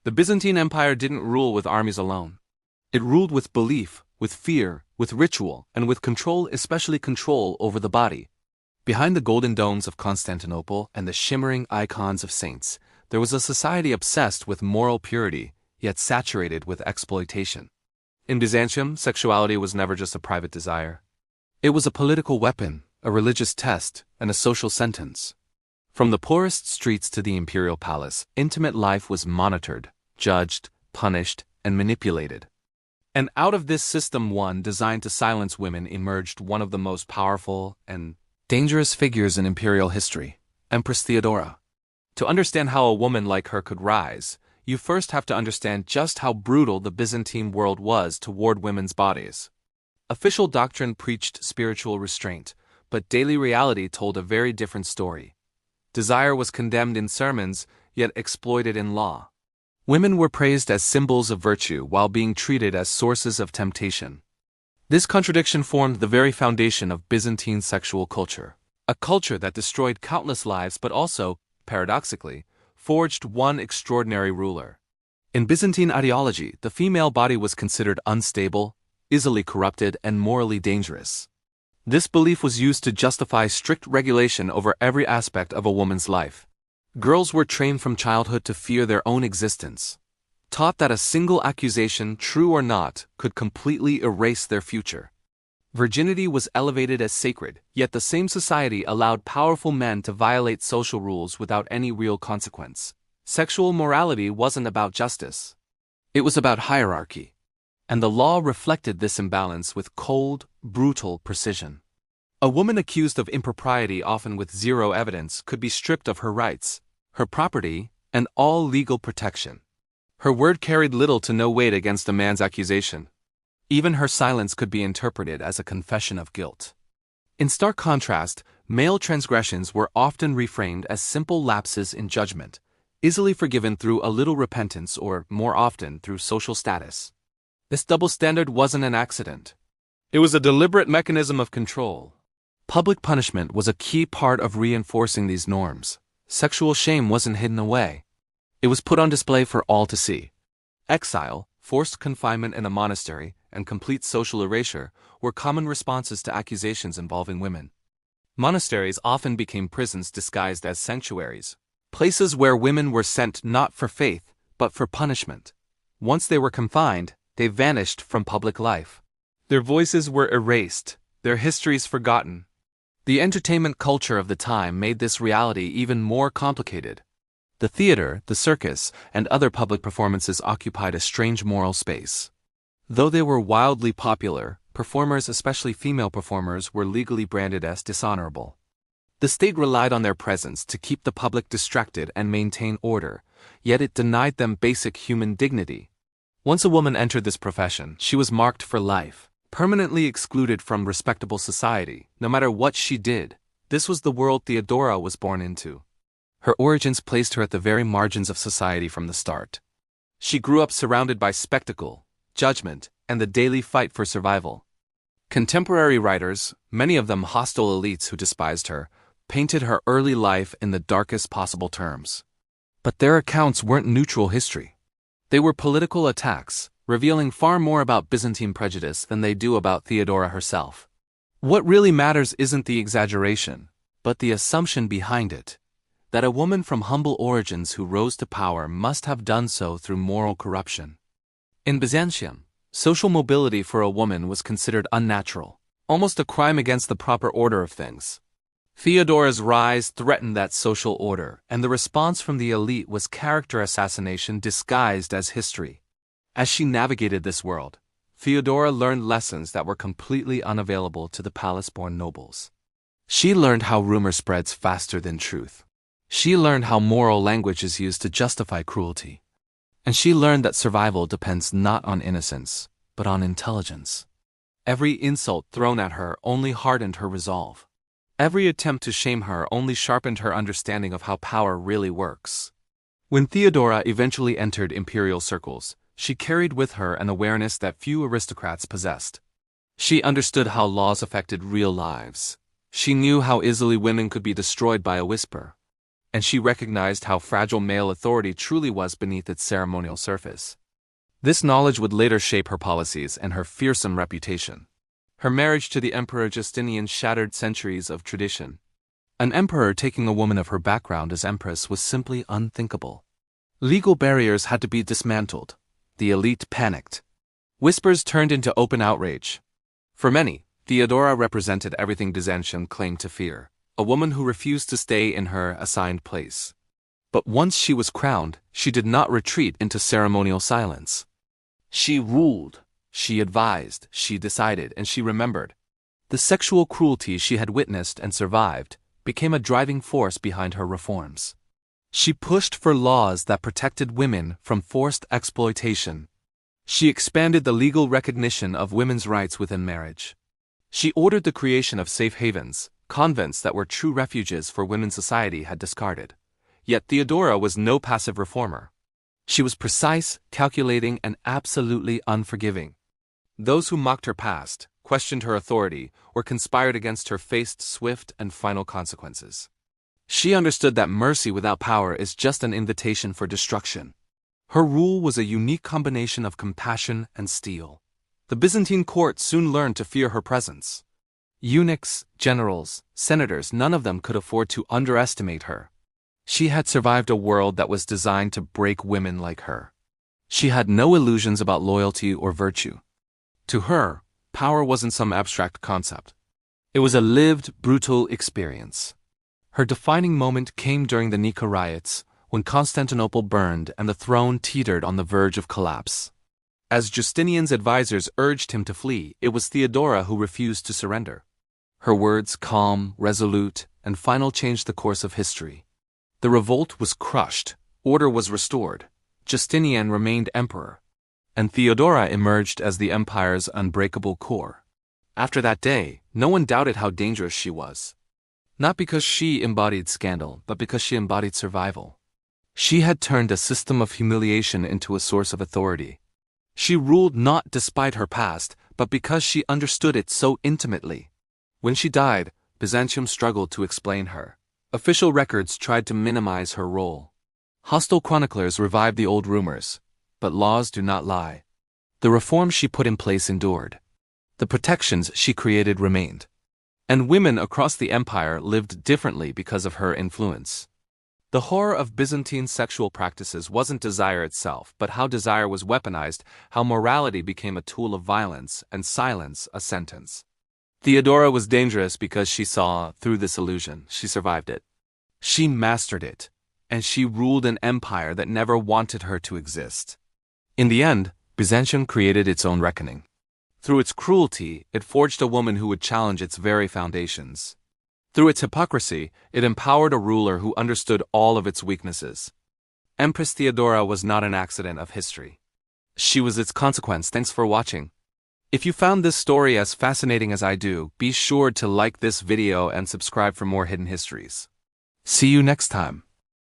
The Byzantine Empire didn't rule with armies alone. It ruled with belief, with fear, with ritual, and with control, especially control over the body. Behind the golden domes of Constantinople and the shimmering icons of saints, there was a society obsessed with moral purity, yet saturated with exploitation. In Byzantium, sexuality was never just a private desire. It was a political weapon, a religious test, and a social sentence. From the poorest streets to the imperial palace, intimate life was monitored, judged, punished, and manipulated. And out of this system, one designed to silence women, emerged one of the most powerful and dangerous figures in imperial history, Empress Theodora. To understand how a woman like her could rise, you first have to understand just how brutal the Byzantine world was toward women's bodies. Official doctrine preached spiritual restraint, but daily reality told a very different story. Desire was condemned in sermons, yet exploited in law. Women were praised as symbols of virtue while being treated as sources of temptation. This contradiction formed the very foundation of Byzantine sexual culture, a culture that destroyed countless lives but also, paradoxically, forged one extraordinary ruler. In Byzantine ideology, the female body was considered unstable, easily corrupted, and morally dangerous. This belief was used to justify strict regulation over every aspect of a woman's life. Girls were trained from childhood to fear their own existence, taught that a single accusation, true or not, could completely erase their future. Virginity was elevated as sacred, yet the same society allowed powerful men to violate social rules without any real consequence. Sexual morality wasn't about justice. It was about hierarchy. And the law reflected this imbalance with cold, brutal precision. A woman accused of impropriety, often with zero evidence, could be stripped of her rights, her property, and all legal protection. Her word carried little to no weight against a man's accusation. Even her silence could be interpreted as a confession of guilt. In stark contrast, male transgressions were often reframed as simple lapses in judgment, easily forgiven through a little repentance or, more often, through social status. This double standard wasn't an accident. It was a deliberate mechanism of control. Public punishment was a key part of reinforcing these norms. Sexual shame wasn't hidden away. It was put on display for all to see. Exile, forced confinement in a monastery, and complete social erasure were common responses to accusations involving women. Monasteries often became prisons disguised as sanctuaries, places where women were sent not for faith, but for punishment. Once they were confined, they vanished from public life. Their voices were erased, their histories forgotten. The entertainment culture of the time made this reality even more complicated. The theater, the circus, and other public performances occupied a strange moral space. Though they were wildly popular, performers, especially female performers, were legally branded as dishonorable. The state relied on their presence to keep the public distracted and maintain order, yet it denied them basic human dignity. Once a woman entered this profession, she was marked for life, permanently excluded from respectable society, no matter what she did. This was the world Theodora was born into. Her origins placed her at the very margins of society from the start. She grew up surrounded by spectacle, judgment, and the daily fight for survival. Contemporary writers, many of them hostile elites who despised her, painted her early life in the darkest possible terms. But their accounts weren't neutral history. They were political attacks, revealing far more about Byzantine prejudice than they do about Theodora herself. What really matters isn't the exaggeration, but the assumption behind it, that a woman from humble origins who rose to power must have done so through moral corruption. In Byzantium, social mobility for a woman was considered unnatural, almost a crime against the proper order of things. Theodora's rise threatened that social order, and the response from the elite was character assassination disguised as history. As she navigated this world, Theodora learned lessons that were completely unavailable to the palace-born nobles. She learned how rumor spreads faster than truth. She learned how moral language is used to justify cruelty. And she learned that survival depends not on innocence, but on intelligence. Every insult thrown at her only hardened her resolve. Every attempt to shame her only sharpened her understanding of how power really works. When Theodora eventually entered imperial circles, she carried with her an awareness that few aristocrats possessed. She understood how laws affected real lives. She knew how easily women could be destroyed by a whisper. and she recognized how fragile male authority truly was beneath its ceremonial surface. This knowledge would later shape her policies and her fearsome reputation. Her marriage to the Emperor Justinian shattered centuries of tradition. An emperor taking a woman of her background as empress was simply unthinkable. Legal barriers had to be dismantled. The elite panicked. Whispers turned into open outrage. For many, Theodora represented everything Byzantium claimed to fear, a woman who refused to stay in her assigned place. But once she was crowned, she did not retreat into ceremonial silence. She ruled, she advised, she decided, and she remembered. The sexual cruelty she had witnessed and survived became a driving force behind her reforms. She pushed for laws that protected women from forced exploitation. She expanded the legal recognition of women's rights within marriage. She ordered the creation of safe havens, convents that were true refuges for women society had discarded. Yet Theodora was no passive reformer. She was precise, calculating, and absolutely unforgiving. Those who mocked her past, questioned her authority, or conspired against her faced swift and final consequences. She understood that mercy without power is just an invitation for destruction. Her rule was a unique combination of compassion and steel. The Byzantine court soon learned to fear her presence. Eunuchs, generals, senators, none of them could afford to underestimate her. She had survived a world that was designed to break women like her. She had no illusions about loyalty or virtue. To her, power wasn't some abstract concept. It was a lived, brutal experience. Her defining moment came during the Nika riots, when Constantinople burned and the throne teetered on the verge of collapse. As Justinian's advisors urged him to flee, it was Theodora who refused to surrender. Her words, calm, resolute, and final, changed the course of history. The revolt was crushed, order was restored, Justinian remained emperor, and Theodora emerged as the empire's unbreakable core. After that day, no one doubted how dangerous she was. Not because she embodied scandal, but because she embodied survival. She had turned a system of humiliation into a source of authority. She ruled not despite her past, but because she understood it so intimately. When she died, Byzantium struggled to explain her. Official records tried to minimize her role. Hostile chroniclers revived the old rumors, but laws do not lie. The reforms she put in place endured. The protections she created remained. And women across the empire lived differently because of her influence. The horror of Byzantine sexual practices wasn't desire itself, but how desire was weaponized, how morality became a tool of violence, and silence a sentence. Theodora was dangerous because she saw through this illusion. She survived it. She mastered it, and she ruled an empire that never wanted her to exist. In the end, Byzantium created its own reckoning. Through its cruelty, it forged a woman who would challenge its very foundations. Through its hypocrisy, it empowered a ruler who understood all of its weaknesses. Empress Theodora was not an accident of history. She was its consequence. Thanks for watching. If you found this story as fascinating as I do, be sure to like this video and subscribe for more hidden histories. See you next time.